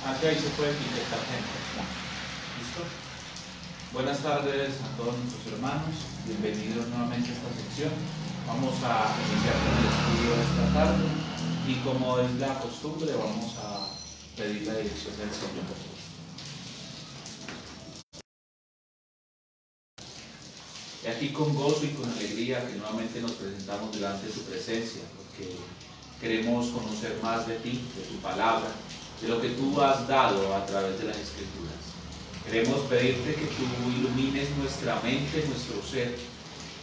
Aquí ahí se puede etiquetar gente. ¿Listo? Buenas tardes a todos nuestros hermanos. Bienvenidos nuevamente a esta sección. Vamos a iniciar con el estudio de esta tarde y como es la costumbre vamos a pedir la dirección del Señor. Y aquí con gozo y con alegría que nuevamente nos presentamos delante de su presencia, porque queremos conocer más de ti, de tu palabra, de lo que tú has dado a través de las Escrituras. Queremos pedirte que tú ilumines nuestra mente, nuestro ser,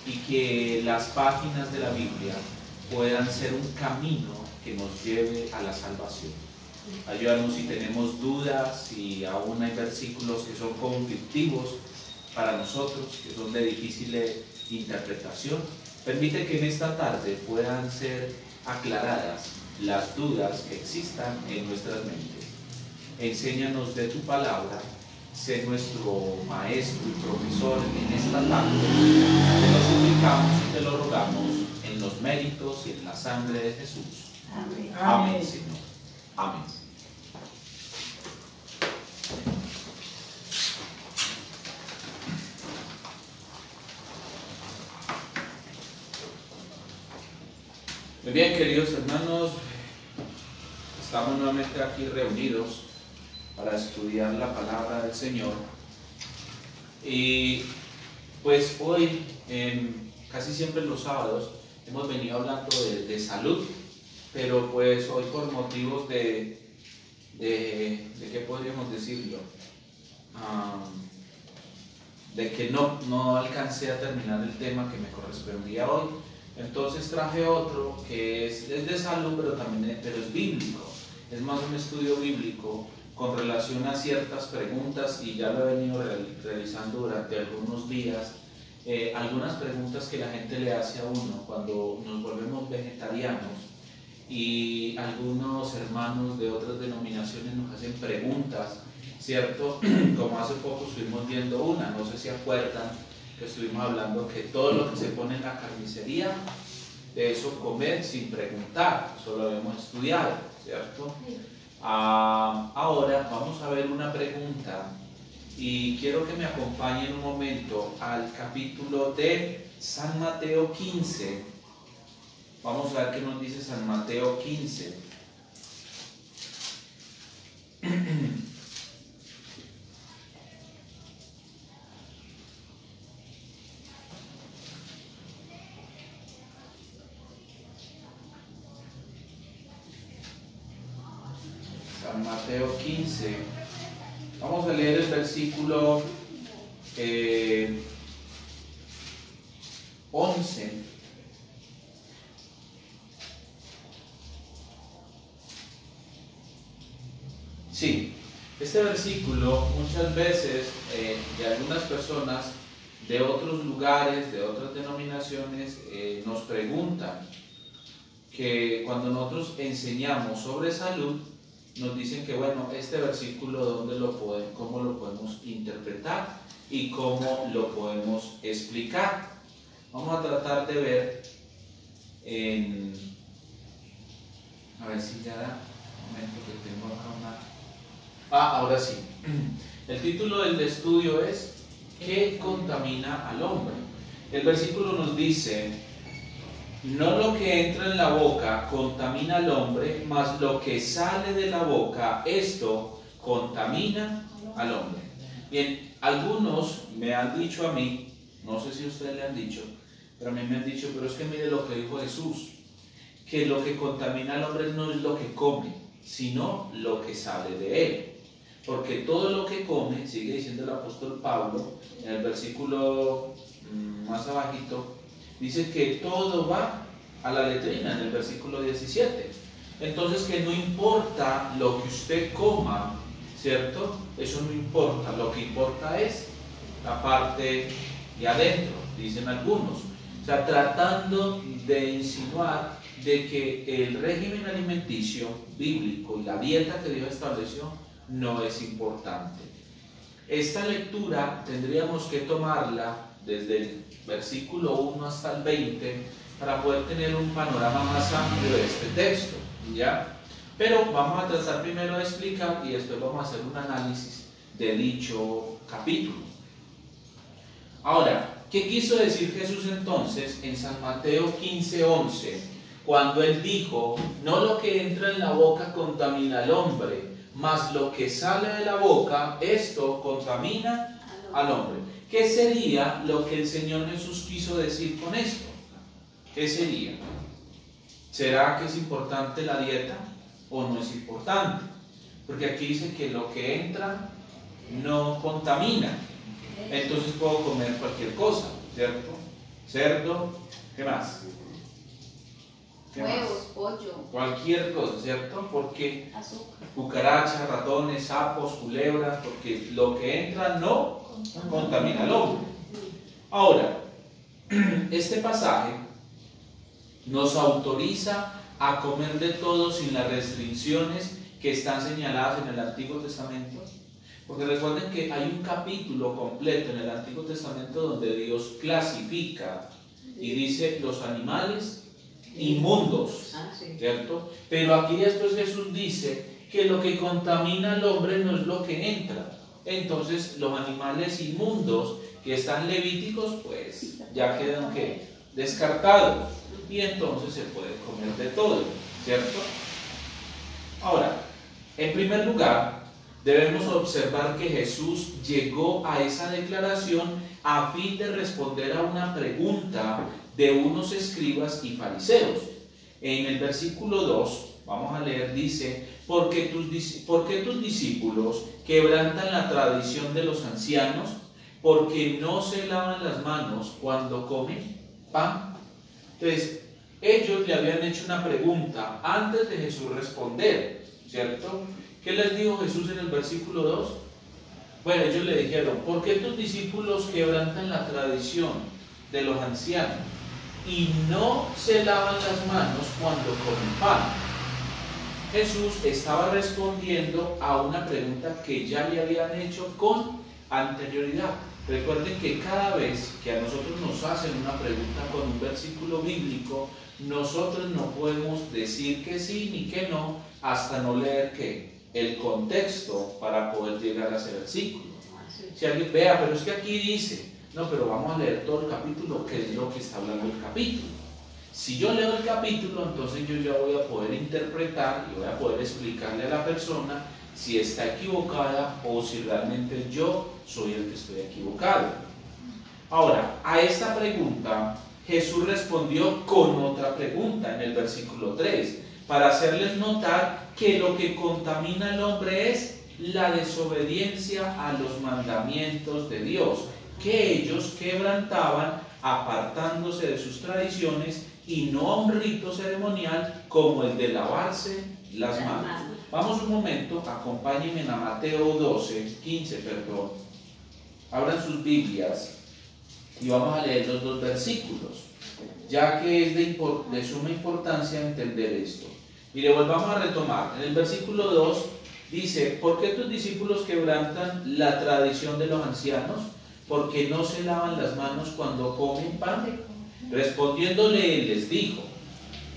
y que las páginas de la Biblia puedan ser un camino que nos lleve a la salvación. Ayúdanos si tenemos dudas, si aún hay versículos que son conflictivos para nosotros, que son de difícil interpretación. Permite que en esta tarde puedan ser aclaradas las dudas que existan en nuestras mentes. Enséñanos de tu palabra, sé nuestro maestro y profesor en esta tarde. Te lo suplicamos y te lo rogamos en los méritos y en la sangre de Jesús. Amén. Amén, Señor. Amén. Muy bien, queridos hermanos, estamos nuevamente aquí reunidos para estudiar la palabra del Señor. Y pues hoy, casi siempre los sábados, hemos venido hablando de salud, pero pues hoy por motivos de ¿qué podríamos decirlo? De que no alcancé a terminar el tema que me correspondía hoy. Entonces traje otro que es de salud, pero es bíblico. Es más un estudio bíblico con relación a ciertas preguntas, y ya lo he venido realizando durante algunos días. Algunas preguntas que la gente le hace a uno cuando nos volvemos vegetarianos, y algunos hermanos de otras denominaciones nos hacen preguntas, ¿cierto? Como hace poco estuvimos viendo una, no sé si acuerdan, que estuvimos hablando que todo lo que se pone en la carnicería, de eso comer sin preguntar, eso lo habíamos estudiado, ¿cierto? Ahora vamos a ver una pregunta y quiero que me acompañen un momento al capítulo de San Mateo 15. Vamos a ver qué nos dice San Mateo 15. San Mateo 15. Vamos a leer el versículo 11. Sí, este versículo muchas veces de algunas personas de otros lugares, de otras denominaciones, nos preguntan que cuando nosotros enseñamos sobre salud, nos dicen que bueno, este versículo cómo lo podemos interpretar y cómo lo podemos explicar. Vamos a tratar de ver a ver si ya da un momento que tengo acá una. Ahora sí. El título del estudio es ¿qué contamina al hombre? El versículo nos dice: no lo que entra en la boca contamina al hombre, mas lo que sale de la boca, esto contamina al hombre. Bien, algunos me han dicho a mí, no sé si a ustedes le han dicho, pero a mí me han dicho, pero es que mire lo que dijo Jesús, que lo que contamina al hombre no es lo que come, sino lo que sale de él. Porque todo lo que come, sigue diciendo el apóstol Pablo, en el versículo más abajito, dice que todo va a la letrina, en el versículo 17. Entonces que no importa lo que usted coma, ¿cierto? Eso no importa, lo que importa es la parte de adentro, dicen algunos. O sea, tratando de insinuar de que el régimen alimenticio bíblico y la dieta que Dios estableció no es importante. Esta lectura tendríamos que tomarla desde el versículo 1 hasta el 20 para poder tener un panorama más amplio de este texto, ¿ya? Pero vamos a tratar primero de explicar y después vamos a hacer un análisis de dicho capítulo. Ahora, ¿qué quiso decir Jesús entonces en San Mateo 15:11? Cuando Él dijo, no lo que entra en la boca contamina al hombre, mas lo que sale de la boca, esto contamina al hombre. ¿Qué sería lo que el Señor Jesús quiso decir con esto? ¿Qué sería? ¿Será que es importante la dieta o no es importante? Porque aquí dice que lo que entra no contamina. Entonces puedo comer cualquier cosa, ¿cierto? Cerdo, ¿qué más? Huevos, pollo. Cualquier cosa, ¿cierto? Porque Azúcar. cucarachas, ratones, sapos, culebras, porque lo que entra no contamina al hombre. Ahora, este pasaje nos autoriza a comer de todo sin las restricciones que están señaladas en el Antiguo Testamento. Porque recuerden que hay un capítulo completo en el Antiguo Testamento donde Dios clasifica y dice los animales inmundos, ¿cierto? Pero aquí después Jesús dice que lo que contamina al hombre no es lo que entra. Entonces los animales inmundos que están levíticos pues ya quedan ¿qué? Descartados y entonces se puede comer de todo, ¿cierto? Ahora, en primer lugar debemos observar que Jesús llegó a esa declaración a fin de responder a una pregunta de unos escribas y fariseos. En el versículo 2, vamos a leer, dice, ¿por qué tus discípulos quebrantan la tradición de los ancianos? Porque no se lavan las manos cuando comen pan. Entonces, ellos le habían hecho una pregunta antes de Jesús responder, ¿cierto? ¿Qué les dijo Jesús en el versículo 2? Bueno, ellos le dijeron, ¿por qué tus discípulos quebrantan la tradición de los ancianos y no se lavan las manos cuando comen pan? Jesús estaba respondiendo a una pregunta que ya le habían hecho con anterioridad. Recuerden que cada vez que a nosotros nos hacen una pregunta con un versículo bíblico, nosotros no podemos decir que sí ni que no hasta no leer ¿qué? El contexto para poder llegar a ese versículo. Si alguien vea, pero es que aquí dice, no, pero vamos a leer todo el capítulo, que es lo que está hablando el capítulo. Si yo leo el capítulo, entonces yo ya voy a poder interpretar y voy a poder explicarle a la persona si está equivocada o si realmente yo soy el que estoy equivocado. Ahora, a esta pregunta Jesús respondió con otra pregunta en el versículo 3, para hacerles notar que lo que contamina al hombre es la desobediencia a los mandamientos de Dios, que ellos quebrantaban apartándose de sus tradiciones y no a un rito ceremonial como el de lavarse las manos. Vamos un momento, acompáñenme a Mateo 15. Abran sus Biblias y vamos a leer los dos versículos, ya que es de suma importancia entender esto. Mire, volvamos a retomar. En el versículo 2 dice, ¿por qué tus discípulos quebrantan la tradición de los ancianos? Porque no se lavan las manos cuando comen pan. Respondiéndole él les dijo,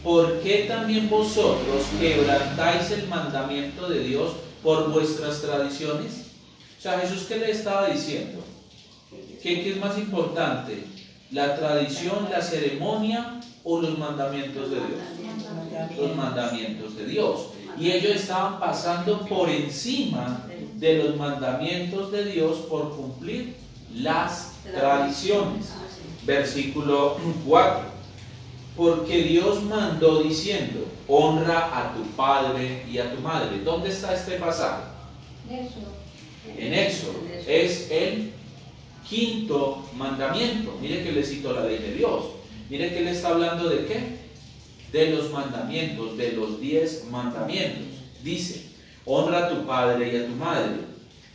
¿por qué también vosotros quebrantáis el mandamiento de Dios por vuestras tradiciones? O sea, Jesús, ¿qué le estaba diciendo? ¿Qué es más importante? ¿La tradición, la ceremonia o los mandamientos de Dios? Los mandamientos de Dios. Y ellos estaban pasando por encima de los mandamientos de Dios por cumplir las tradiciones. Versículo 4. Porque Dios mandó diciendo, honra a tu padre y a tu madre. ¿Dónde está este pasaje? En Éxodo. Es el quinto mandamiento. Mire que le citó la ley de Dios. Mire que le está hablando de qué. De los mandamientos, de los 10 mandamientos. Dice, honra a tu padre y a tu madre.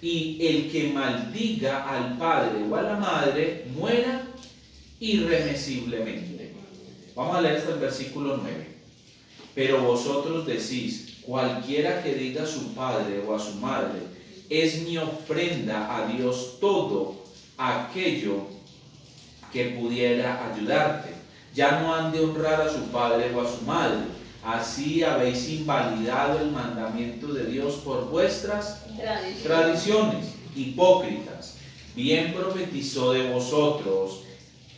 Y el que maldiga al padre o a la madre, muera irremisiblemente. Vamos a leer hasta el versículo 9. Pero vosotros decís, cualquiera que diga a su padre o a su madre, es mi ofrenda a Dios todo aquello que pudiera ayudarte. Ya no han de honrar a su padre o a su madre. Así habéis invalidado el mandamiento de Dios por vuestras tradiciones, hipócritas. Bien profetizó de vosotros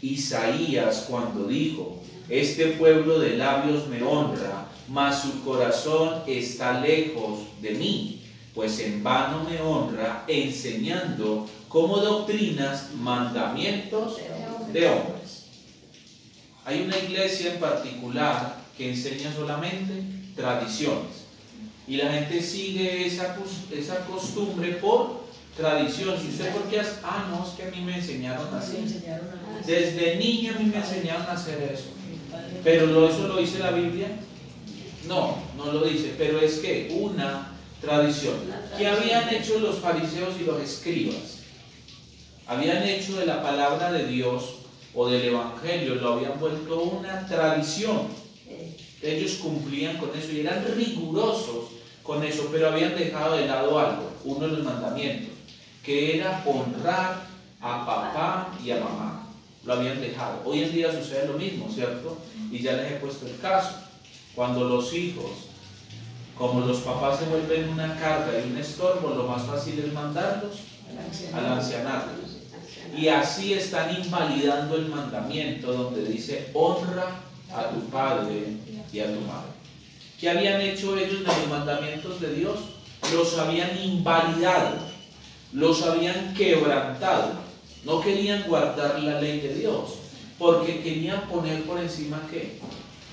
Isaías cuando dijo: este pueblo de labios me honra, mas su corazón está lejos de mí, pues en vano me honra, enseñando como doctrinas mandamientos de hombres. Hay una iglesia en particular que enseña solamente tradiciones, y la gente sigue esa costumbre por tradición. ¿Y usted por qué hace? No, es que a mí me enseñaron así. Desde niño a mí me enseñaron a hacer eso. ¿Pero eso lo dice la Biblia? No, no lo dice, pero es que una tradición. ¿Qué habían hecho los fariseos y los escribas? Habían hecho de la palabra de Dios o del Evangelio, lo habían vuelto una tradición. Ellos cumplían con eso y eran rigurosos con eso, pero habían dejado de lado algo, uno de los mandamientos, que era honrar a papá y a mamá. Lo habían dejado. Hoy en día sucede lo mismo, ¿cierto? Y ya les he puesto el caso. Cuando los hijos, como los papás se vuelven una carga y un estorbo, lo más fácil es mandarlos al ancianato. Y así están invalidando el mandamiento donde dice: honra a tu padre y a tu madre. ¿Qué habían hecho ellos de los mandamientos de Dios? Los habían invalidado, los habían quebrantado. No querían guardar la ley de Dios, porque querían poner por encima ¿qué?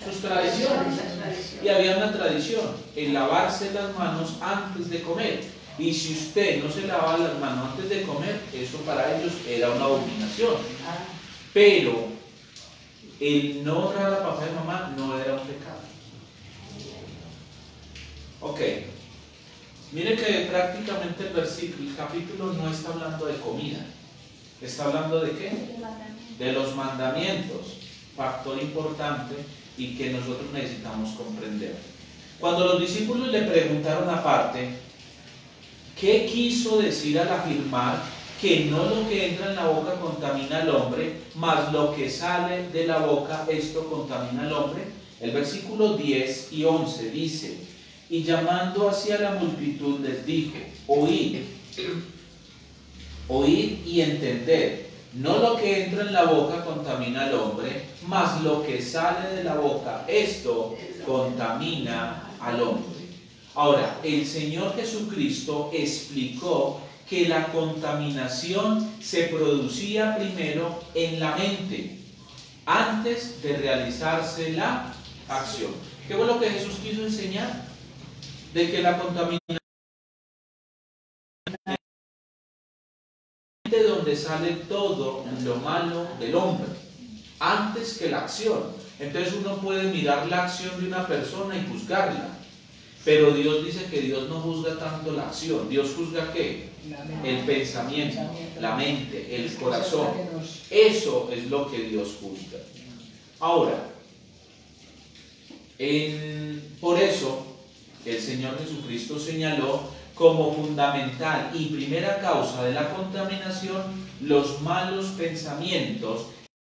Sus tradiciones. Y había una tradición, el lavarse las manos antes de comer. Y si usted no se lavaba las manos antes de comer, eso para ellos era una abominación. Pero el no honrar a papá y mamá no era un pecado. Ok. Mire que prácticamente el capítulo no está hablando de comida. ¿Está hablando de qué? De los mandamientos. Factor importante y que nosotros necesitamos comprender. Cuando los discípulos le preguntaron aparte, ¿qué quiso decir al afirmar que no lo que entra en la boca contamina al hombre, mas lo que sale de la boca, esto contamina al hombre? El versículo 10 y 11 dice: y llamando hacia la multitud les dijo: oíd y entended, no lo que entra en la boca contamina al hombre, mas lo que sale de la boca, esto contamina al hombre. Ahora, el Señor Jesucristo explicó que la contaminación se producía primero en la mente, antes de realizarse la acción. ¿Qué fue lo que Jesús quiso enseñar? De que la contaminación es de donde sale todo lo malo del hombre, antes que la acción. Entonces uno puede mirar la acción de una persona y juzgarla, pero Dios dice que Dios no juzga tanto la acción. Dios juzga ¿qué? El pensamiento, la mente, el corazón. Eso es lo que Dios juzga. Ahora, por eso el Señor Jesucristo señaló como fundamental y primera causa de la contaminación los malos pensamientos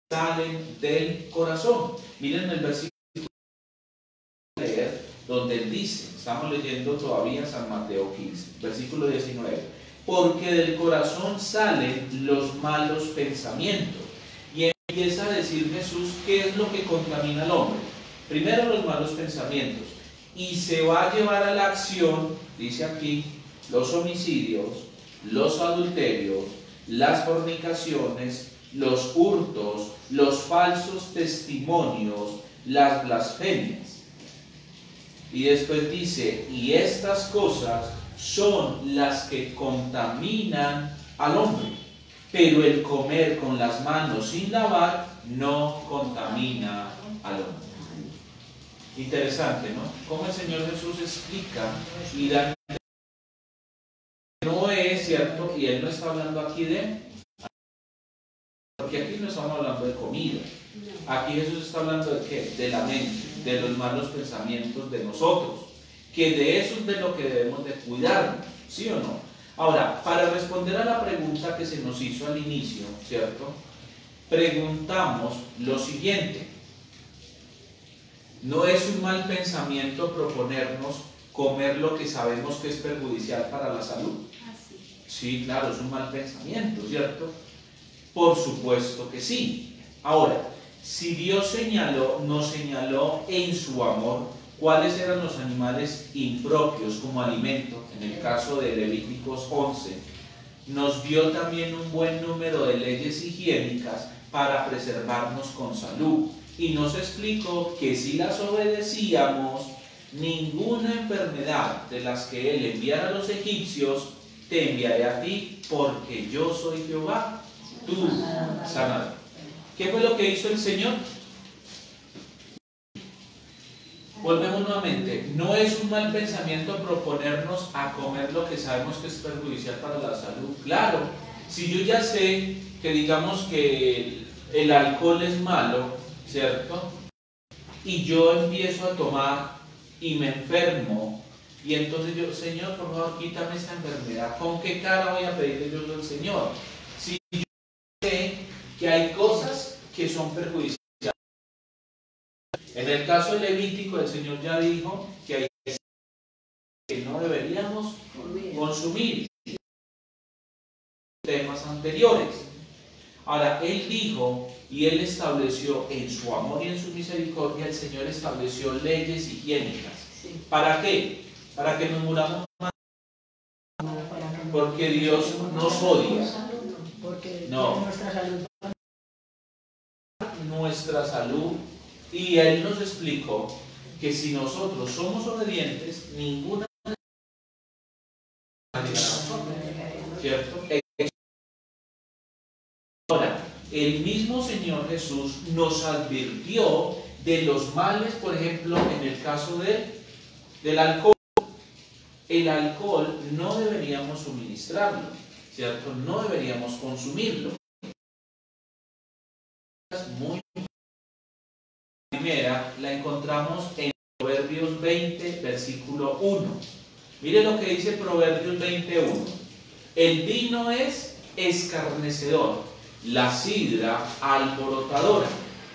que salen del corazón. Miren el versículo donde él dice, estamos leyendo todavía San Mateo 15, versículo 19: porque del corazón salen los malos pensamientos. Y empieza a decir Jesús qué es lo que contamina al hombre. Primero los malos pensamientos, y se va a llevar a la acción, dice aquí, los homicidios, los adulterios, las fornicaciones, los hurtos, los falsos testimonios, las blasfemias. Y después dice, y estas cosas son las que contaminan al hombre, pero el comer con las manos sin lavar no contamina al hombre. Interesante, ¿no? Cómo el Señor Jesús explica y da. No es cierto, y Él no está hablando aquí de, porque aquí no estamos hablando de comida. Aquí Jesús está hablando de ¿qué? De la mente, de los malos pensamientos de nosotros, que de eso es de lo que debemos de cuidarnos, ¿sí o no? Ahora, para responder a la pregunta que se nos hizo al inicio, ¿cierto? Preguntamos lo siguiente: No es un mal pensamiento proponernos comer lo que sabemos que es perjudicial para la salud. Sí, claro, es un mal pensamiento, ¿cierto? Por supuesto que sí. Ahora, si Dios nos señaló en su amor cuáles eran los animales impropios como alimento, en el caso de Levíticos 11, nos dio también un buen número de leyes higiénicas para preservarnos con salud. Y nos explicó que si las obedecíamos, ninguna enfermedad de las que Él enviara a los egipcios te enviaré a ti, porque yo soy Jehová, tu sanador. ¿Qué fue lo que hizo el Señor? Volvemos nuevamente. No es un mal pensamiento proponernos a comer lo que sabemos que es perjudicial para la salud. Claro, si yo ya sé que digamos que el alcohol es malo, ¿cierto? Y yo empiezo a tomar y me enfermo, y entonces yo, Señor, por favor, quítame esta enfermedad. ¿Con qué cara voy a pedirle yo al Señor? Si yo sé que hay cosas que son perjudiciales. En el caso de Levítico, el Señor ya dijo que hay cosas que no deberíamos consumir. Temas anteriores. Ahora, Él dijo y Él estableció en su amor y en su misericordia, el Señor estableció leyes higiénicas. ¿Para qué? Para que nos muramos más. Porque Dios nos odia. No. Nuestra salud. Y Él nos explicó que si nosotros somos obedientes, ninguna ¿cierto? Ahora, el mismo Señor Jesús nos advirtió de los males, por ejemplo, en el caso del alcohol. El alcohol no deberíamos suministrarlo, ¿cierto? No deberíamos consumirlo. Muy primera la encontramos en Proverbios 20, versículo 1. Mire lo que dice Proverbios 21. El vino es escarnecedor, la sidra alborotadora,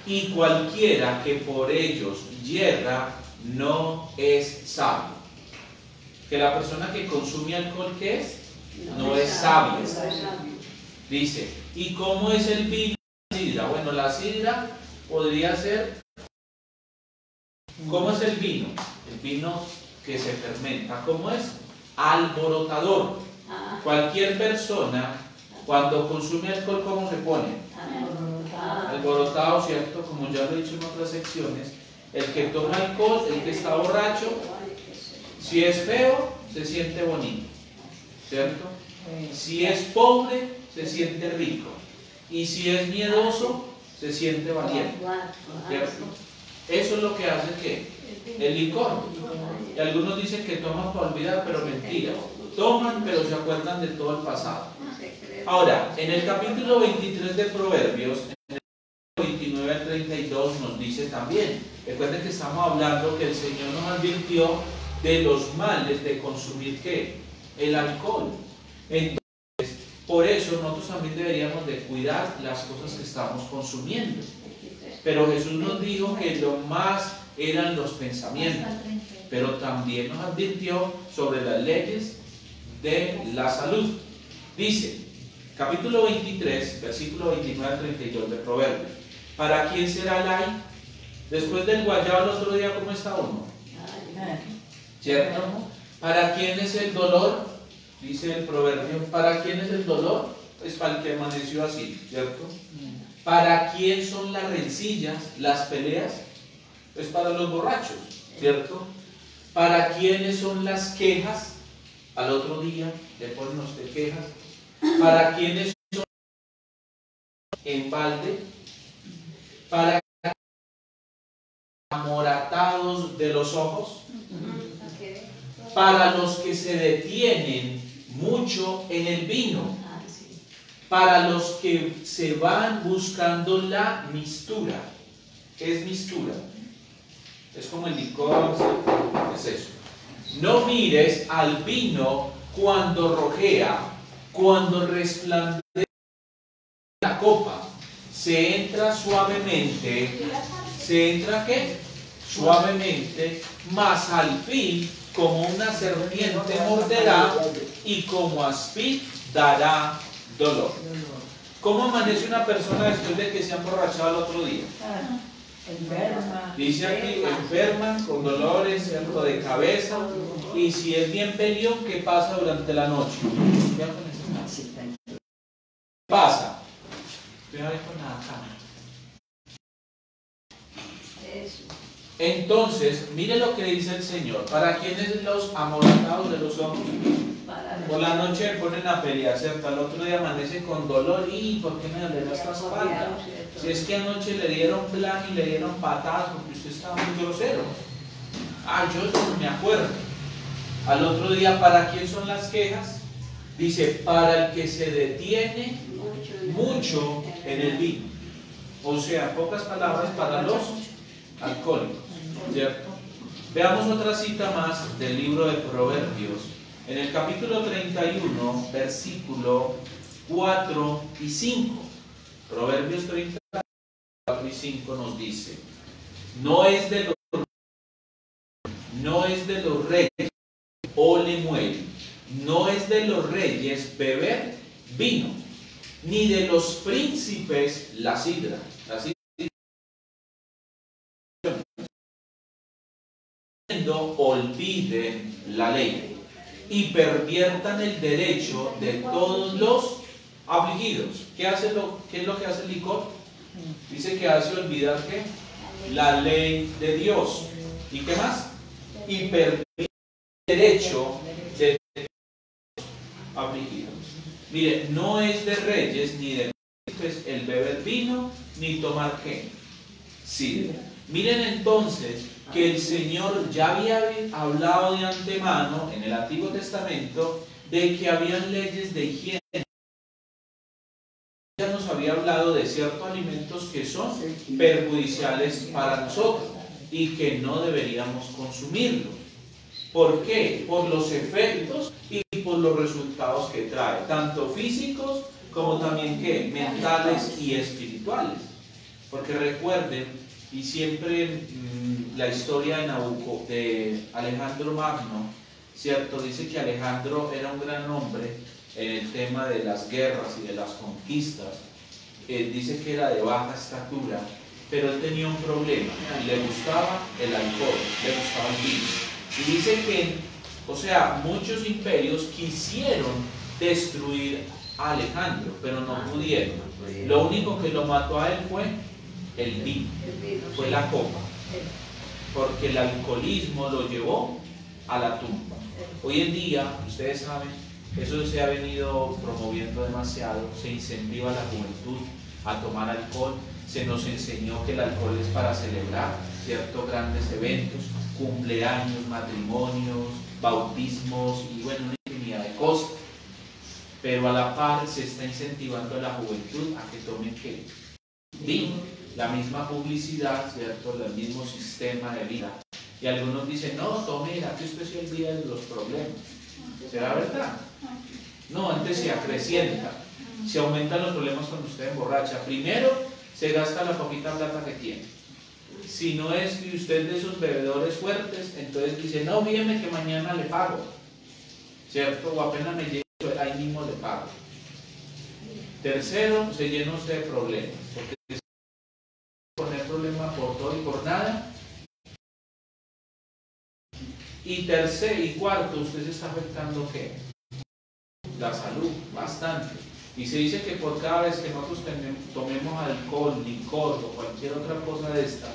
y cualquiera que por ellos yerra no es sabio. Que la persona que consume alcohol, ¿qué es? No es sabio. Dice, ¿y cómo es el vino? La sidra. Bueno, la sidra podría ser... ¿Cómo es el vino? El vino que se fermenta. ¿Cómo es? Alborotador. Cualquier persona, cuando consume alcohol, ¿cómo se pone? Alborotado, ¿cierto? Como ya lo he dicho en otras secciones, el que toma alcohol, el que está borracho, si es feo, se siente bonito, ¿cierto? Si es pobre, se siente rico. Y si es miedoso, se siente valiente, ¿cierto? Eso es lo que hace que el licor. Y algunos dicen que toman para olvidar, pero mentira. Toman, pero se acuerdan de todo el pasado. Ahora, en el capítulo 23 de Proverbios, en el 29 al 32 nos dice también, recuerden que estamos hablando que el Señor nos advirtió de los males de consumir ¿qué? El alcohol. Entonces, por eso nosotros también deberíamos de cuidar las cosas que estamos consumiendo. Pero Jesús nos dijo que lo más eran los pensamientos, pero también nos advirtió sobre las leyes de la salud. Dice, capítulo 23, versículo 29 al 32 de Proverbios. ¿Para quién será el ay? Después del guayabo el otro día, ¿cómo está uno? ¿Cierto? ¿Para quién es el dolor? Dice el proverbio, ¿para quién es el dolor? Pues para el que amaneció así, ¿cierto? ¿Para quién son las rencillas, las peleas? Pues para los borrachos, ¿cierto? ¿Para quiénes son las quejas? Al otro día le ponen usted quejas. ¿Para quiénes son en balde? ¿Para amoratados de los ojos? Para los que se detienen mucho en el vino, para los que se van buscando la mistura. ¿Qué es mistura? Es como el licor, es eso. No mires al vino cuando rojea, cuando resplandece la copa. Se entra suavemente. ¿Se entra qué? suavemente, mas al fin como una serpiente morderá y como aspid dará dolor. ¿Cómo amanece una persona después de que se ha emborrachado el otro día? Enferma. Dice aquí, enferma, con dolores, ¿cierto?, de cabeza, y si es bien peleón, ¿qué pasa durante la noche? ¿Qué pasa? Entonces, mire lo que dice el Señor. ¿Para quiénes los amoratados de los ojos? Por la noche me ponen a pelear, ¿cierto? Al otro día amanece con dolor. ¿Y por qué me duele esta espalda? Si es que anoche le dieron plan y le dieron patadas porque usted estaba muy grosero. Yo no me acuerdo. Al otro día, ¿para quién son las quejas? Dice, para el que se detiene mucho en el vino. O sea, en pocas palabras, para los alcohólicos, ¿cierto? Veamos otra cita más del libro de Proverbios. En el capítulo 31, versículo 4 y 5. Proverbios 31, 4 y 5 nos dice, no es de los reyes ole muel, no es de los reyes beber vino, ni de los príncipes la sidra. La sidra olviden la ley y perviertan el derecho de todos los afligidos. ¿Qué es lo que hace el licor? Dice que hace olvidar ¿qué? La ley de Dios. ¿Y qué más? Y pervierte el derecho de los afligidos. Mire, no es de reyes ni de príncipes el beber vino ni tomar ¿qué? Sidra. Miren entonces que el Señor ya había hablado de antemano en el Antiguo Testamento de que habían leyes de higiene. Ya nos había hablado de ciertos alimentos que son perjudiciales para nosotros y que no deberíamos consumirlos. ¿Por qué? Por los efectos y por los resultados que trae, tanto físicos como también ¿qué? Mentales y espirituales. Porque recuerden, y siempre la historia de Alejandro Magno, ¿cierto? Dice que Alejandro era un gran hombre en el tema de las guerras y de las conquistas. Dice que era de baja estatura, pero él tenía un problema, y le gustaba el alcohol, le gustaba el vino. Y dice que, o sea, muchos imperios quisieron destruir a Alejandro, pero no pudieron. Lo único que lo mató a él fue el vino, fue la copa, porque el alcoholismo lo llevó a la tumba. Hoy en día, ustedes saben, eso se ha venido promoviendo demasiado, se incentiva a la juventud a tomar alcohol, se nos enseñó que el alcohol es para celebrar ciertos grandes eventos, cumpleaños, matrimonios, bautismos y bueno, una infinidad de cosas. Pero a la par se está incentivando a la juventud a que tomen ¿qué? Vino. La misma publicidad, ¿cierto? El mismo sistema de vida. Y algunos dicen, no, tome, que usted se olvida de los problemas. ¿Será verdad? No, antes se acrecienta. Se aumentan los problemas cuando usted emborracha. Primero, se gasta la poquita plata que tiene. Si no es que usted es de esos bebedores fuertes, entonces dice, no, fíjeme que mañana le pago. ¿Cierto? O apenas me llegue, ahí mismo le pago. Tercero, se llena usted de problemas. Porque poner problemas por todo y por nada. Y tercero y cuarto, usted se está afectando ¿qué? La salud, bastante. Y se dice que por cada vez que nosotros tomemos alcohol, licor o cualquier otra cosa de estas,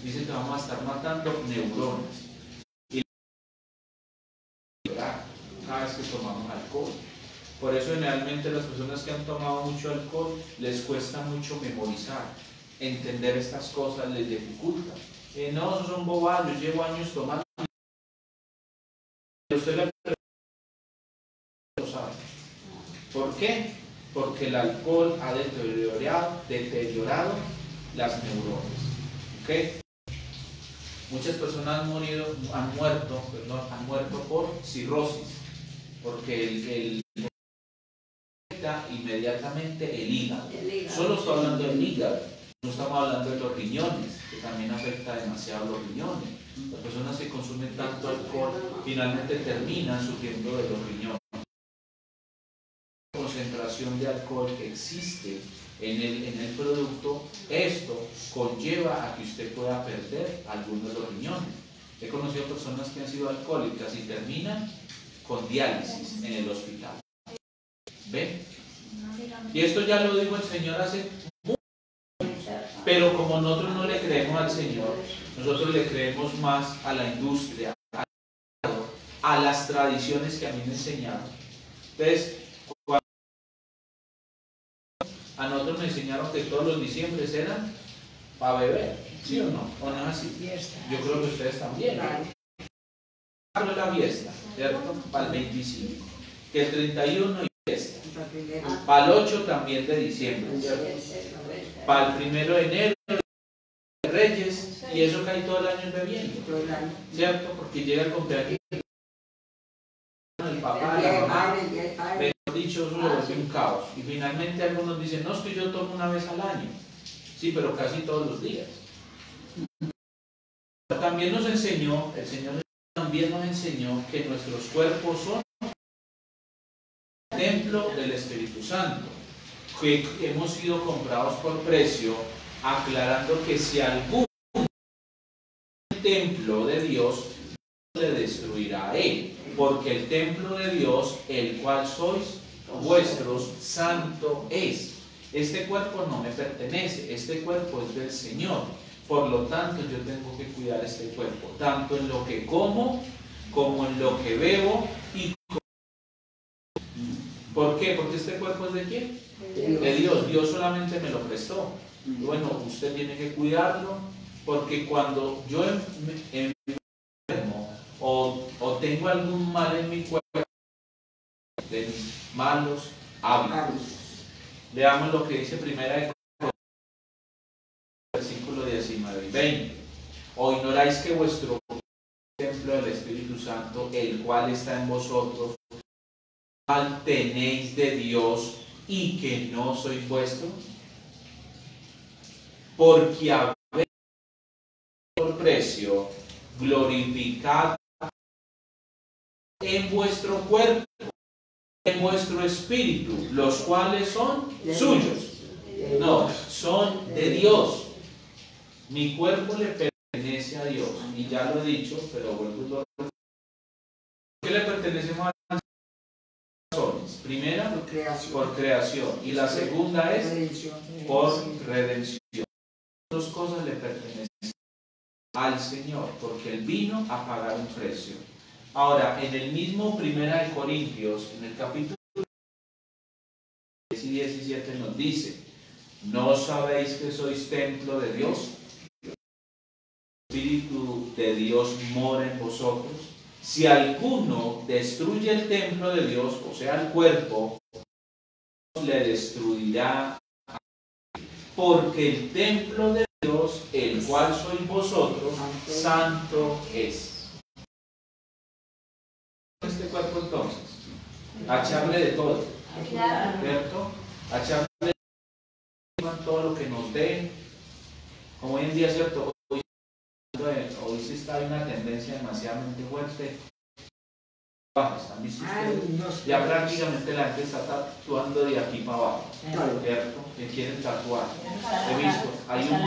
dice que vamos a estar matando neuronas. Y cada vez que tomamos alcohol. Por eso generalmente las personas que han tomado mucho alcohol les cuesta mucho memorizar. Entender estas cosas les dificulta. No, esos son bobadas, yo llevo años tomando. Usted lo sabe. ¿Por qué? Porque el alcohol ha deteriorado las neuronas. ¿Okay? Muchas personas han muerto por cirrosis, porque el afecta inmediatamente el hígado. Solo estoy hablando del hígado. No estamos hablando de los riñones, que también afecta demasiado los riñones. Las personas que consumen tanto alcohol finalmente terminan sufriendo de los riñones. La concentración de alcohol que existe en el producto, esto conlleva a que usted pueda perder algunos de los riñones. He conocido personas que han sido alcohólicas y terminan con diálisis en el hospital. ¿Ven? Y esto ya lo dijo el Señor hace mucho. Pero como nosotros no le creemos al Señor, nosotros le creemos más a la industria, a las tradiciones que a mí me enseñaron. Entonces, a nosotros me enseñaron que todos los diciembres eran para beber, ¿sí o no? ¿O no es así? Yo creo que ustedes también. Es la fiesta, ¿cierto? Para el 25. Que el 31 hay fiesta. Para el 8 también de diciembre, ¿cierto? Para el 1 de enero de Reyes, y eso cae todo el año bebiendo, ¿cierto? Porque llega el cumpleaños el papá, la mamá, mejor dicho, eso le vuelve un caos. Y finalmente algunos dicen, no, es que yo tomo una vez al año. Sí, pero casi todos los días. También nos enseñó, el Señor también nos enseñó que nuestros cuerpos son el templo del Espíritu Santo, que hemos sido comprados por precio, aclarando que si algún templo de Dios no le destruirá a él, porque el templo de Dios, el cual sois vuestros, santo es. Este cuerpo no me pertenece, este cuerpo es del Señor. Por lo tanto, yo tengo que cuidar este cuerpo, tanto en lo que como, como en lo que bebo y ¿por qué? Porque este cuerpo es ¿de quién? De Dios. Dios solamente me lo prestó. Bueno, usted tiene que cuidarlo, porque cuando yo enfermo o tengo algún mal en mi cuerpo, de mis malos hábitos. Veamos lo que dice Primera de Corintios, versículo 19 y 20. ¿O ignoráis que vuestro templo del Espíritu Santo, el cual está en vosotros, cual tenéis de Dios y que no sois vuestro? Porque habéis por precio, glorificad en vuestro cuerpo, en vuestro espíritu, los cuales son suyos. No, son de Dios. Mi cuerpo le pertenece a Dios. Y ya lo he dicho, pero vuelvo y lo repito. ¿Qué le pertenecemos a las razones? Primera, por creación. Y la segunda es por redención. Dos cosas le pertenecen al Señor, porque Él vino a pagar un precio. Ahora, en el mismo Primera de Corintios, en el capítulo 10 y 17 nos dice, ¿no sabéis que sois templo de Dios? El Espíritu de Dios mora en vosotros. Si alguno destruye el templo de Dios, o sea, el cuerpo, le destruirá, porque el templo de Dios, el cual sois vosotros, santo es. Este cuerpo entonces, a echarle de todo, ¿cierto? A echarle de todo lo que nos den, como hoy en día, ¿cierto? Hoy sí está hay una tendencia demasiadamente fuerte. ¿Han visto ustedes? Ya prácticamente la gente está tatuando de aquí para abajo, ¿cierto? Que quieren tatuar. He visto, hay un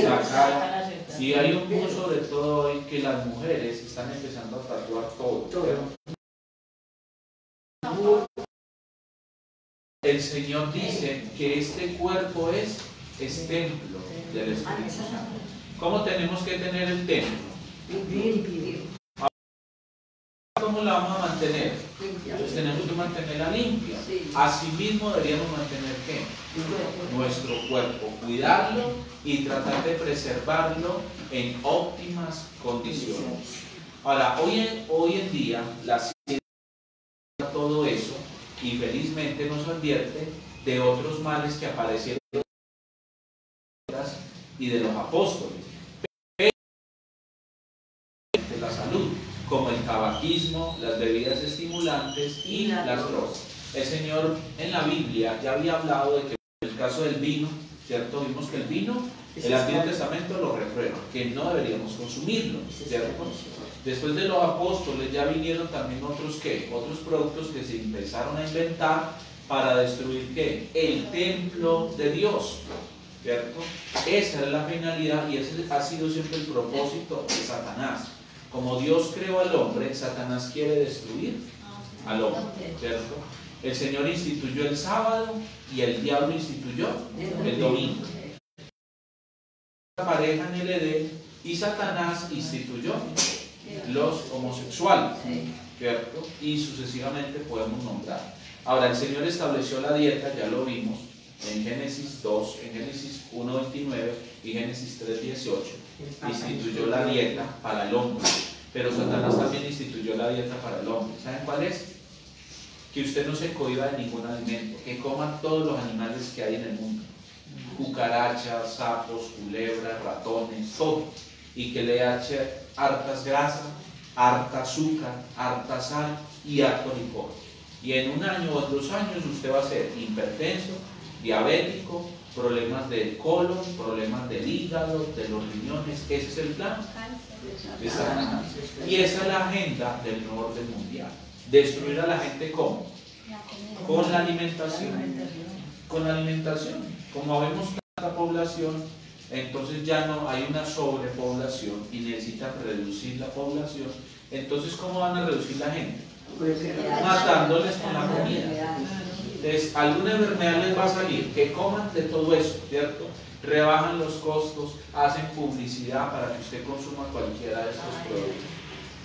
la cara, y hay un punto sobre todo hoy que las mujeres están empezando a tatuar todo. El Señor dice que este cuerpo es templo del Espíritu Santo. ¿Cómo tenemos que tener el templo? ¿Cómo la vamos a mantener? Pues tenemos que mantenerla limpia. Asimismo deberíamos mantener ¿qué? Nuestro cuerpo, cuidarlo y tratar de preservarlo en óptimas condiciones. Ahora, hoy en día la ciencia todo eso y felizmente nos advierte de otros males que aparecieron y de los apóstoles, de la salud, como el tabaquismo, las bebidas estimulantes y las drogas. El Señor en la Biblia ya había hablado de que en el caso del vino ¿cierto? Vimos que el vino, el Antiguo Testamento lo reprueba, que no deberíamos consumirlo, ¿cierto? Después de los apóstoles ya vinieron también otros productos que se empezaron a inventar para destruir ¿qué? El templo de Dios, ¿cierto? Esa es la finalidad y ese ha sido siempre el propósito de Satanás. Como Dios creó al hombre, Satanás quiere destruir al hombre, ¿cierto? El Señor instituyó el sábado y el diablo instituyó el domingo. La pareja en el Edén y Satanás instituyó los homosexuales, ¿cierto? Y sucesivamente podemos nombrar. Ahora, el Señor estableció la dieta, ya lo vimos, en Génesis 2, en Génesis 1:29 y Génesis 3:18. Instituyó la dieta para el hombre, pero Satanás también instituyó la dieta para el hombre. ¿Saben cuál es? Que usted no se cohiba de ningún alimento, que coma todos los animales que hay en el mundo. Cucarachas, sapos, culebras, ratones, todo. Y que le eche hartas grasas, harta azúcar, harta sal y harto licor. Y en 1 año o en 2 años usted va a ser hipertenso, diabético, problemas del colon, problemas del hígado, de los riñones. Ese es el plan. Y esa es la agenda del nuevo orden mundial. Destruir a la gente ¿cómo? Con la alimentación. Con la alimentación. Como vemos tanta población, entonces ya no hay una sobrepoblación y necesitan reducir la población. Entonces, ¿cómo van a reducir la gente? Matándoles con la comida. Entonces, alguna enfermedad les va a salir, que coman de todo eso, ¿cierto? Rebajan los costos, hacen publicidad para que usted consuma cualquiera de estos productos.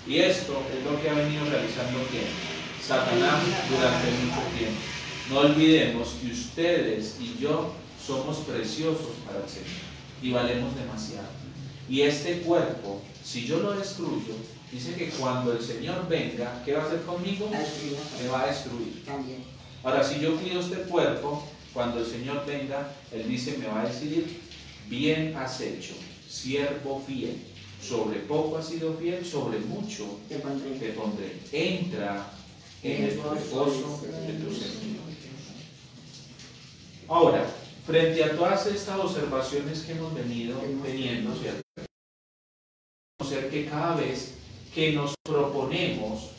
Y esto es lo que ha venido realizando ¿quién? Satanás durante mucho tiempo. No olvidemos que ustedes y yo somos preciosos para el Señor y valemos demasiado. Y este cuerpo, si yo lo destruyo, dice que cuando el Señor venga, ¿qué va a hacer conmigo? Me va a destruir. Ahora, si yo cuido este cuerpo, cuando el Señor venga, Él dice, me va a decir, bien has hecho, siervo fiel. Sobre poco has sido fiel, sobre mucho te pondré. Entra en el gozo de tu Señor. Ahora, frente a todas estas observaciones que hemos venido teniendo, ¿cierto? Conocer que cada vez que nos proponemos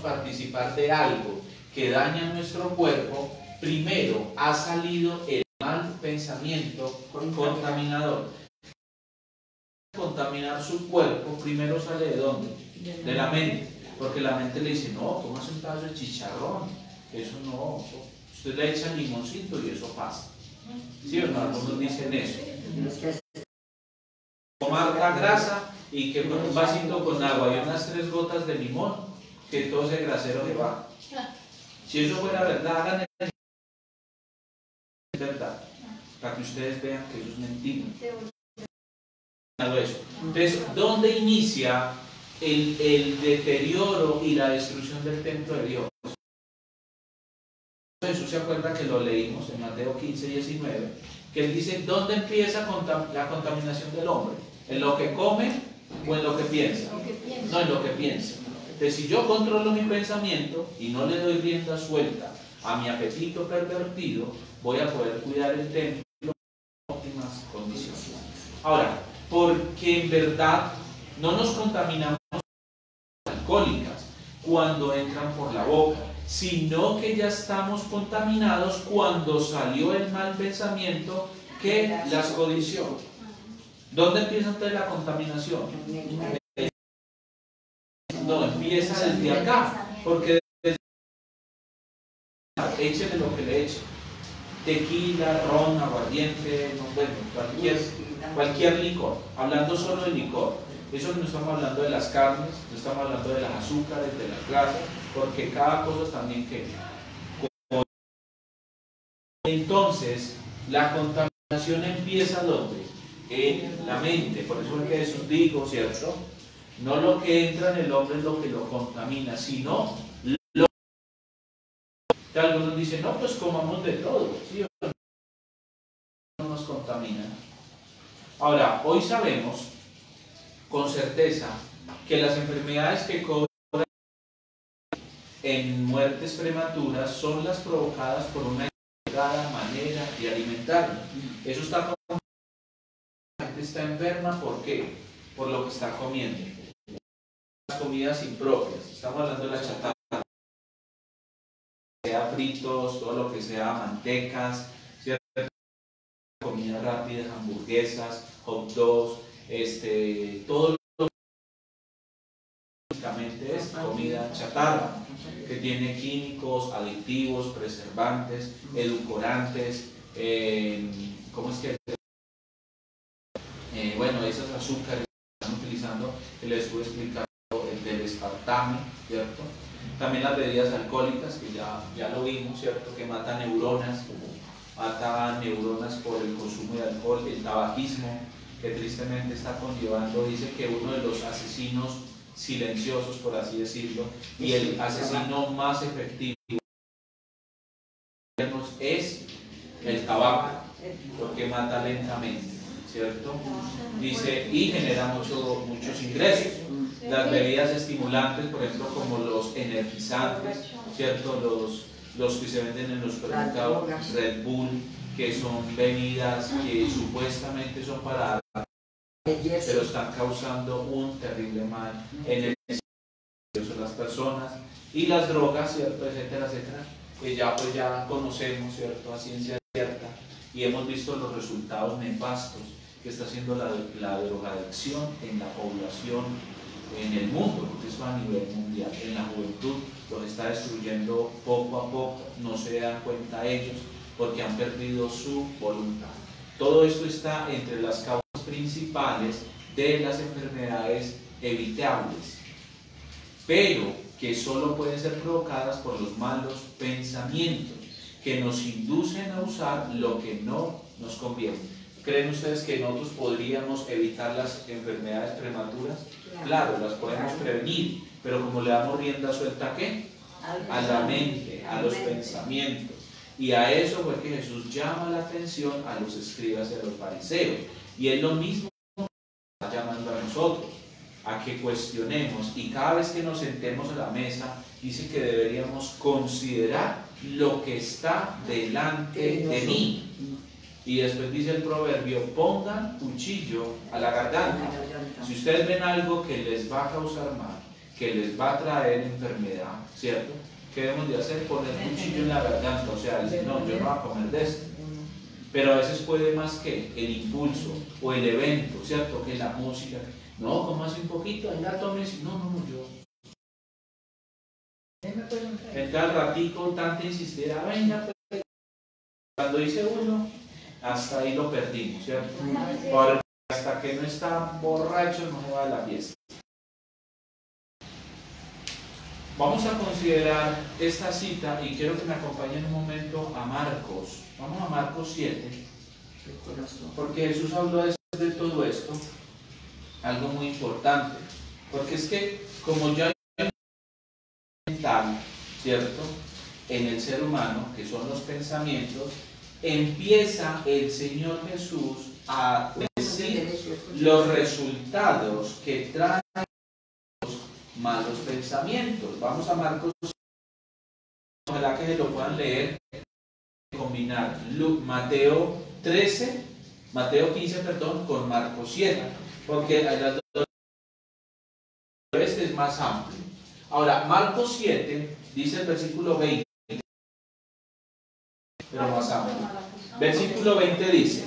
participar de algo que daña nuestro cuerpo, primero ha salido el mal pensamiento contaminador. Contaminar su cuerpo, primero sale ¿de dónde? De la mente, porque la mente le dice, no, tomas un pedazo de chicharrón, eso no, usted le echa limoncito y eso pasa. ¿Sí o no? Algunos dicen eso. Tomar la grasa y que con un vasito con agua y unas 3 gotas de limón, que todo ese grasero le va. Si eso fuera verdad, hagan el verdad, para que ustedes vean que eso es mentira. Eso. Entonces, ¿dónde inicia el deterioro y la destrucción del templo de Dios? Jesús se acuerda que lo leímos en Mateo 15:19, que él dice, ¿dónde empieza la contaminación del hombre? ¿En lo que come o en lo que piensa? No, en lo que piensa. Entonces, si yo controlo mi pensamiento y no le doy rienda suelta a mi apetito pervertido, voy a poder cuidar el templo en óptimas condiciones. Ahora, porque en verdad no nos contaminamos alcohólicas cuando entran por la boca, sino que ya estamos contaminados cuando salió el mal pensamiento que las codició. ¿Dónde empieza entonces la contaminación? No, empieza desde acá, porque desde échele lo que le eche. Tequila, ron, aguardiente, no, bueno, cualquier licor. Hablando solo de licor, eso no estamos hablando de las carnes, no estamos hablando de las azúcares, de las grasas, porque cada cosa también quema. Entonces, la contaminación empieza ¿dónde? En la mente. Por eso es que Jesús dijo, ¿cierto? No lo que entra en el hombre es lo que lo contamina, sino lo que algunos dicen, no, pues comamos de todo, ¿sí? No nos contamina. Ahora, hoy sabemos con certeza que las enfermedades que cobran en muertes prematuras son las provocadas por una equivocada manera de alimentarnos. Eso está, la gente está enferma, ¿por qué? Por lo que está comiendo. Las comidas impropias, estamos hablando de la chatarra, sea fritos, todo lo que sea mantecas, ¿cierto? Comida rápida, hamburguesas, hot dogs, todo lo que básicamente es comida chatarra, que tiene químicos, aditivos, preservantes, edulcorantes, ¿cómo es que? Bueno, esos azúcares que están utilizando, que les estuve explicando, el del aspartame, ¿cierto? También las bebidas alcohólicas, que ya lo vimos, ¿cierto? Que matan neuronas por el consumo de alcohol, el tabaquismo, que tristemente está conllevando, dice que uno de los asesinos silenciosos, por así decirlo, y el asesino más efectivo es el tabaco, porque mata lentamente, ¿cierto? Dice, y genera muchos ingresos. Las bebidas estimulantes, por ejemplo, como los energizantes, ¿cierto? Los que se venden en los supermercados, Red Bull, que son bebidas que supuestamente son para dar, pero están causando un terrible mal en el de las personas, y las drogas, ¿cierto? Etcétera, etcétera, que ya conocemos, ¿cierto? A ciencia cierta, y hemos visto los resultados nefastos que está haciendo la drogadicción en la población, en el mundo, porque esto a nivel mundial, en la juventud, los está destruyendo poco a poco, no se dan cuenta ellos, porque han perdido su voluntad. Todo esto está entre las causas principales de las enfermedades evitables, pero que solo pueden ser provocadas por los malos pensamientos, que nos inducen a usar lo que no nos conviene. ¿Creen ustedes que nosotros podríamos evitar las enfermedades prematuras? Claro, las podemos prevenir, pero como le damos rienda suelta ¿a qué? A la mente, a los pensamientos. Y a eso fue que Jesús llama la atención a los escribas y a los fariseos. Y es lo mismo que está llamando a nosotros, a que cuestionemos, y cada vez que nos sentemos a la mesa, dice que deberíamos considerar lo que está delante de mí. Y después dice el proverbio, pongan cuchillo a la garganta. Si ustedes ven algo que les va a causar mal, que les va a traer enfermedad, ¿cierto? ¿Qué debemos de hacer? Poner cuchillo en la garganta, o sea, decir, no, yo no voy a comer de esto. Pero a veces puede más que el impulso o el evento, ¿cierto? Que la música, no, como hace un poquito, venga, tómese, no, yo. Entonces al ratico, tanta insistida, venga, pues. Cuando dice uno, hasta ahí lo perdimos, ¿cierto? Ahora, hasta que no está borracho, no se va de la fiesta. Vamos a considerar esta cita y quiero que me acompañen un momento a Marcos. Vamos a Marcos 7, porque Jesús habló de todo esto, algo muy importante, porque es que como ya hay un mental, ¿cierto?, en el ser humano, que son los pensamientos, empieza el Señor Jesús a decir los resultados que traen los malos pensamientos. Vamos a Marcos, ojalá que se lo puedan leer, combinar Mateo 15, con Marcos 7, porque las dos, este es más amplio. Ahora, Marcos 7 dice el versículo 20, pero más amplio. Versículo 20 dice,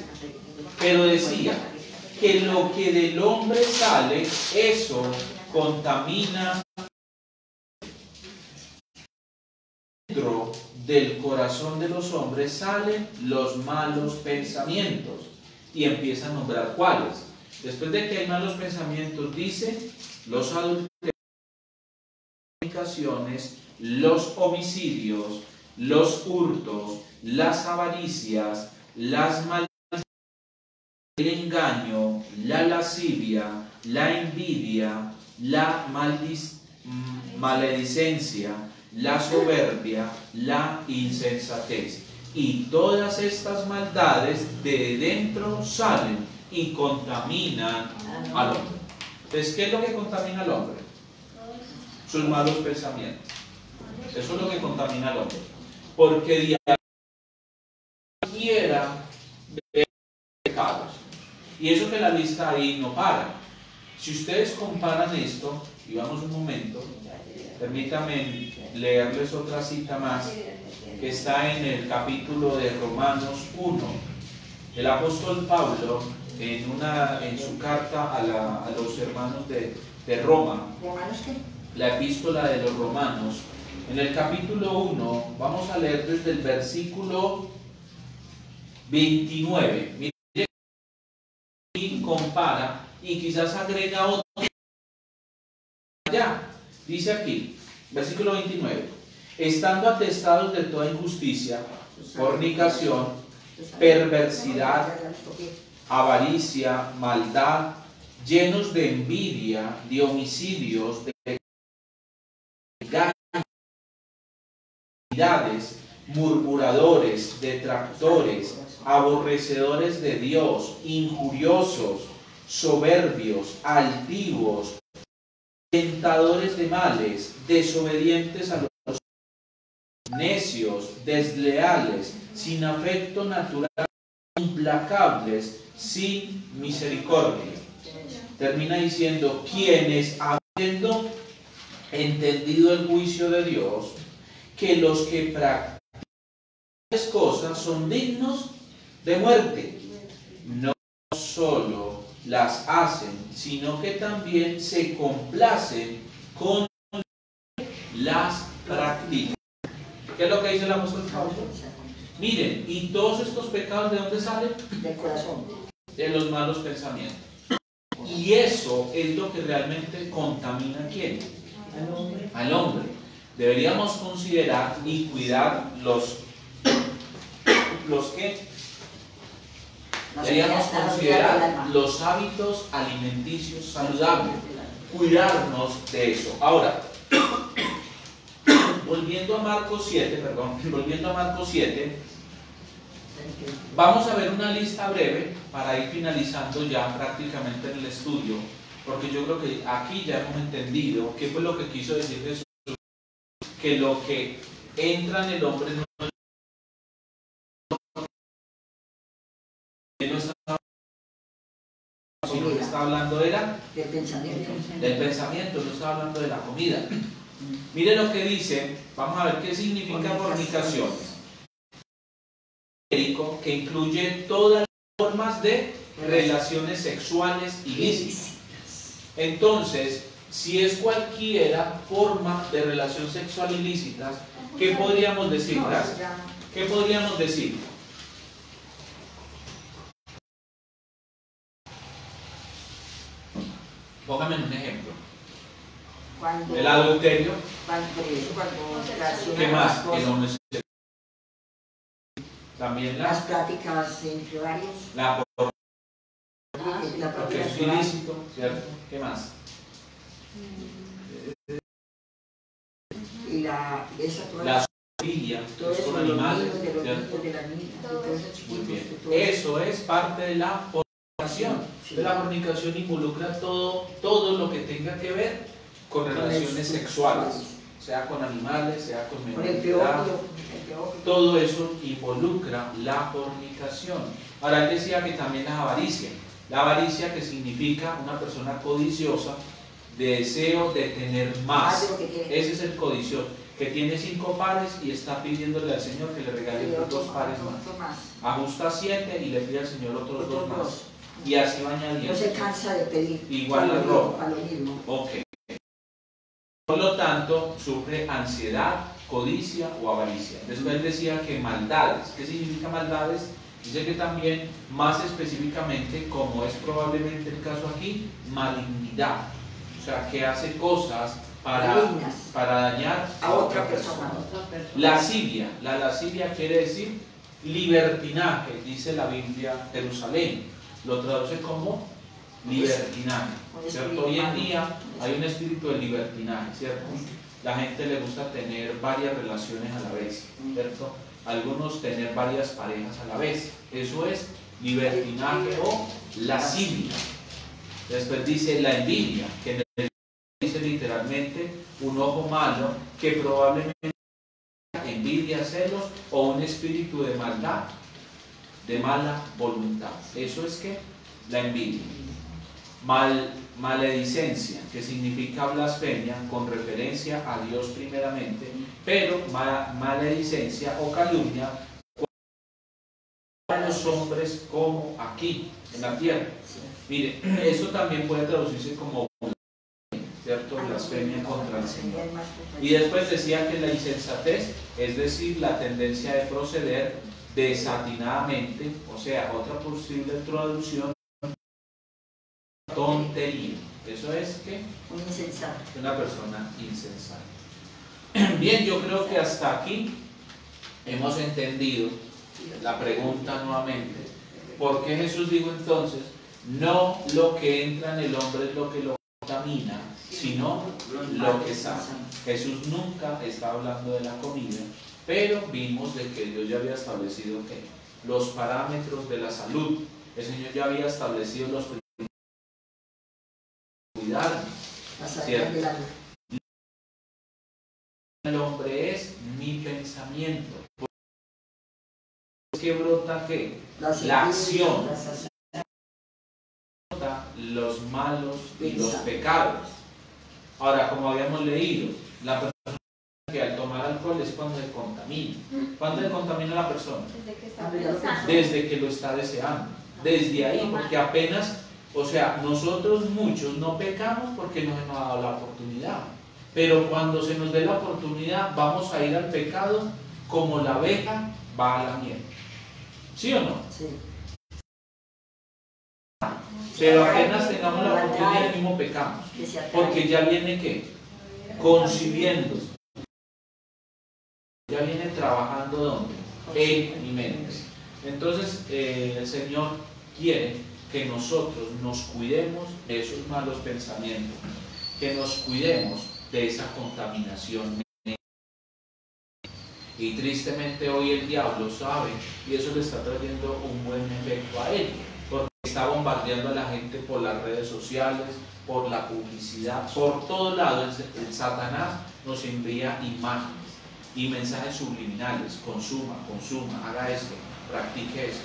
pero decía que lo que del hombre sale, eso contamina. Dentro del corazón de los hombres salen los malos pensamientos, y empieza a nombrar cuáles. Después de que hay malos pensamientos, dice los adulterios, los homicidios, los hurtos, las avaricias, las maldades, el engaño, la lascivia, la envidia, la maledicencia, la soberbia, la insensatez. Y todas estas maldades de dentro salen y contaminan al hombre. Entonces, ¿qué es lo que contamina al hombre? Sus malos pensamientos. Eso es lo que contamina al hombre. Porque Y eso que la lista ahí no para. Si ustedes comparan esto, y vamos un momento, permítanme leerles otra cita más, que está en el capítulo de Romanos 1. El apóstol Pablo, en su carta a los hermanos de Roma, ¿Romanos qué? la epístola de los romanos, en el capítulo 1, vamos a leer desde el versículo 29. Mire, y compara y quizás agrega otro. Ya, dice aquí, versículo 29, estando atestados de toda injusticia, fornicación, perversidad, avaricia, maldad, llenos de envidia, de homicidios, de engaños, murmuradores, detractores, aborrecedores de Dios, injuriosos, soberbios, altivos, tentadores de males, desobedientes a los necios, desleales, sin afecto natural, implacables, sin misericordia. Termina diciendo, quienes habiendo entendido el juicio de Dios, que los que practican tales cosas son dignos de muerte, no solo las hacen, sino que también se complacen con las practican. ¿Qué es lo que dice el apóstol Pablo? Miren, ¿y todos estos pecados de dónde salen? Del corazón. De los malos pensamientos. Y eso es lo que realmente contamina ¿a quién? Al hombre. Al hombre. Deberíamos considerar y cuidar los que deberíamos considerar los hábitos alimenticios saludables, cuidarnos de eso. Ahora, volviendo a Marcos 7, vamos a ver una lista breve para ir finalizando ya prácticamente en el estudio, porque yo creo que aquí ya hemos entendido qué fue lo que quiso decir Jesús, que lo que entra en el hombre no está hablando era del pensamiento, no está hablando de la comida. Mire lo que dice, vamos a ver qué significa fornicación. Que incluye todas las formas de relaciones sexuales ilícitas. Entonces, si es cualquiera forma de relación sexual ilícita, ¿qué podríamos decir? ¿Qué podríamos decir? Póngame un ejemplo. El adulterio. ¿Qué más? El homosexualismo. También las pláticas entre varios. La Porque es ilícito, ¿cierto? ¿Qué más? Y la zoofilia, con animales, ¿cierto? Muy bien. Eso es parte de la fornicación. De la fornicación involucra todo lo que tenga que ver con relaciones sexuales, sea con animales, sea con menores de edad. Todo eso involucra la fornicación. Ahora él decía que también la avaricia que significa una persona codiciosa, de deseo de tener más. Ese es el codicioso, que tiene 5 pares y está pidiéndole al Señor que le regale otros 2 pares más. Ajusta 7 y le pide al Señor otros 2 más. Y así va añadiendo. No se cansa de pedir. Igual la ropa. Lo mismo. Ok. Por lo tanto, sufre ansiedad, codicia o avaricia. Después decía que maldades. ¿Qué significa maldades? Dice que también, más específicamente, como es probablemente el caso aquí, malignidad. O sea, que hace cosas para dañar a otra persona. Lascivia. La lascivia quiere decir libertinaje, dice la Biblia Jerusalén. Lo traduce como libertinaje, ¿cierto? Hoy en día hay un espíritu de libertinaje, ¿cierto? La gente le gusta tener varias relaciones a la vez, ¿cierto? Algunos tener varias parejas a la vez. Eso es libertinaje o lascivia. Después dice la envidia, que dice literalmente un ojo malo, que probablemente envidia, celos o un espíritu de maldad, de mala voluntad. Eso es que la envidia. Maledicencia, que significa blasfemia con referencia a Dios primeramente, pero maledicencia o calumnia a los hombres como aquí, en la tierra. Mire, eso también puede traducirse como ¿cierto? Blasfemia contra el Señor. Y después decía que la insensatez, es decir, la tendencia de proceder desatinadamente, o sea, otra posible traducción, tontería. Eso es que un insensato. Una persona insensata. Bien, yo creo que hasta aquí hemos entendido la pregunta nuevamente. ¿Por qué Jesús dijo entonces, no lo que entra en el hombre es lo que lo contamina, sino lo que sale? Jesús nunca está hablando de la comida, pero vimos de que Dios ya había establecido que los parámetros de la salud, el Señor ya había establecido los cuidarnos, ¿cierto? El hombre es mi pensamiento. ¿Qué brota qué? La acción. Brota los malos y los pecados. Ahora, como habíamos leído, la persona que al tomar alcohol es cuando se contamina. ¿Cuándo se contamina la persona? Desde que lo está deseando. Desde ahí, porque apenas, o sea, nosotros muchos no pecamos porque no se nos ha dado la oportunidad. Pero cuando se nos dé la oportunidad, vamos a ir al pecado como la abeja va a la miel. ¿Sí o no? Sí. Pero apenas tengamos la oportunidad, mismo pecamos. Porque ya viene ¿qué? Concibiendo. Ya viene trabajando ¿dónde? En mi mente. Entonces, el Señor quiere que nosotros nos cuidemos de esos malos pensamientos, que nos cuidemos de esa contaminación. Y tristemente hoy el diablo sabe, y eso le está trayendo un buen efecto a él, porque está bombardeando a la gente por las redes sociales, por la publicidad, por todo lado. El Satanás nos envía imágenes y mensajes subliminales: consuma, haga esto, practique esto.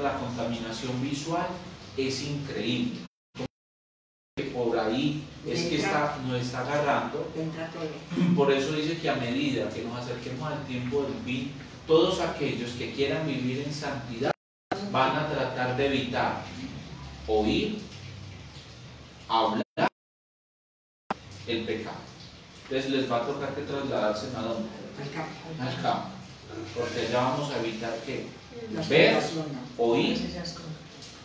La contaminación visual es increíble. Por ahí es que nos está agarrando. Por eso dice que a medida que nos acerquemos al tiempo del fin, todos aquellos que quieran vivir en santidad van a tratar de evitar oír, hablar el pecado. Entonces les va a tocar que trasladarse ¿a dónde? Al campo. Porque ya vamos a evitar que ver, oír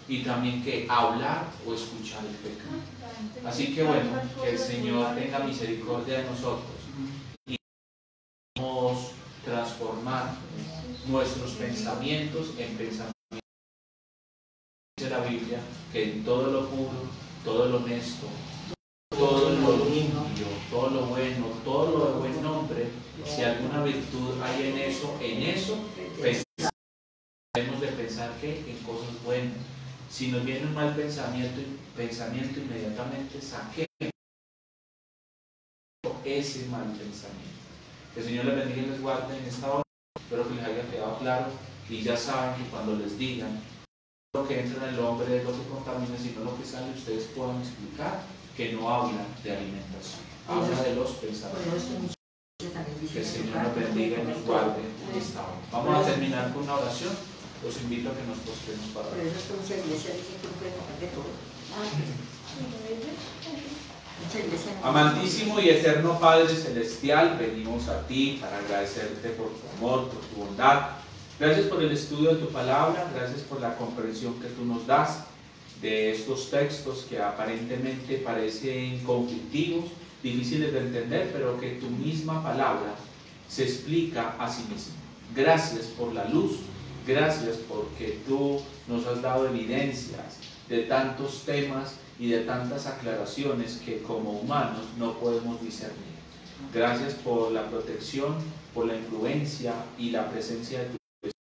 y también que hablar o escuchar el pecado. Así que bueno, que el Señor tenga misericordia de nosotros y podamos transformar nuestros pensamientos en pensamientos. Dice la Biblia que en todo lo puro, todo lo honesto, todo lo limpio, todo lo bueno, todo lo de buen nombre, si alguna virtud hay en eso debemos de pensar que en cosas buenas. Si nos viene un mal pensamiento inmediatamente saquemos ese mal pensamiento. Que el Señor les bendiga y les guarde en esta hora. Espero que les haya quedado claro y ya saben que cuando les digan lo que entra en el hombre es lo que contamina, sino lo que sale, ustedes puedan explicar que no habla de alimentación, habla de los pensamientos. Que el Señor nos bendiga y nos guarde en esta hora. Vamos a terminar con una oración. Los invito a que nos postremos para orar. Amantísimo y eterno Padre Celestial, venimos a ti para agradecerte por tu amor, por tu bondad. Gracias por el estudio de tu palabra, gracias por la comprensión que tú nos das de estos textos que aparentemente parecen conflictivos, difíciles de entender, pero que tu misma palabra se explica a sí misma. Gracias por la luz. Gracias porque tú nos has dado evidencias de tantos temas y de tantas aclaraciones que como humanos no podemos discernir. Gracias por la protección, por la influencia y la presencia de tu Espíritu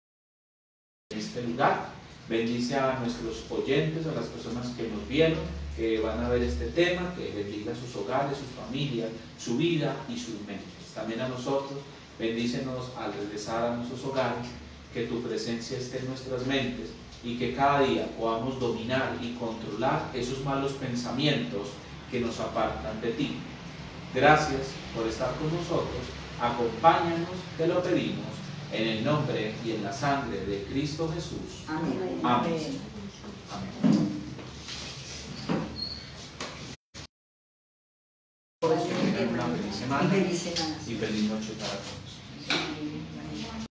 en este lugar. Bendice a nuestros oyentes, a las personas que nos vieron, que van a ver este tema, que bendiga sus hogares, sus familias, su vida y sus mentes. También a nosotros, bendícenos al regresar a nuestros hogares, que tu presencia esté en nuestras mentes y que cada día podamos dominar y controlar esos malos pensamientos que nos apartan de ti. Gracias por estar con nosotros. Acompáñanos, te lo pedimos, en el nombre y en la sangre de Cristo Jesús. Amén. Amén. Amén. Pues que tengan una feliz semana Y feliz semana. y feliz noche para todos.